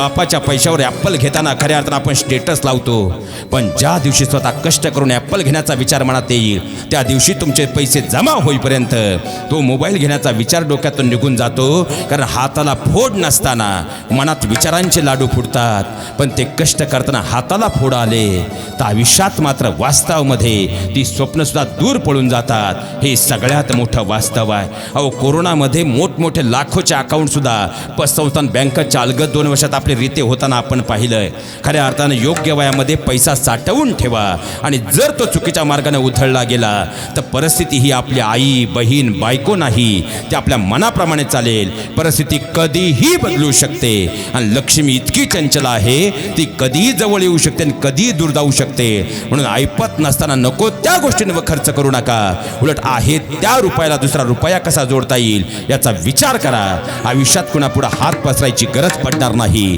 बापाच्या पैशावर ॲपल घेताना खऱ्या अर्थानं आपण स्टेटस लावतो, पण ज्या दिवशी स्वतः कष्ट करून ॲपल घेण्याचा विचार मनात येईल त्या दिवशी तुमचे पैसे जमा होईपर्यंत तो मोबाईल घेण्याचा विचार डोक्यातून निघून जातो. कारण हाताला फोड नसताना मनात विचारांचे लाडू फुटतात, पण ते कष्ट करताना हाताला फोड आले तर आयुष्यात मात्र वास्तवामध्ये ती स्वप्नसुद्धा दूर पळून जातात. हे सगळ्यात मोठं वास्तव आहे. अहो, कोरोनामध्ये मोठमोठे लाखोचे अकाउंटसुद्धा पतसंस्थान बँकाच्या अलगद 2 वर्षात आपले रीते होताना आपण पाहिलं. खऱ्या अर्थानं योग्य वयामध्ये पैसा साठवून ठेवा, आणि जर तो चुकीच्या मार्गाने उधळला गेला तर परिस्थिती ही आपली आई, बहीण, बायको नाही, ते आपल्या मनाप्रमाणे चालेल. परिस्थिती कधीही बदलू शकते, आणि लक्ष्मी इतकी चंचल आहे ती कधीही जवळ येऊ शकते आणि कधीही दूर जाऊ शकते. म्हणून ऐपत नसताना नको त्या गोष्टींवर खर्च करू नका. उलट आहे त्या रुपयाला दुसरा रुपया कसा जोडता येईल याचा विचार करा. आयुष्यात कुणापुढे हात पसरायची गरज पडणार नाही.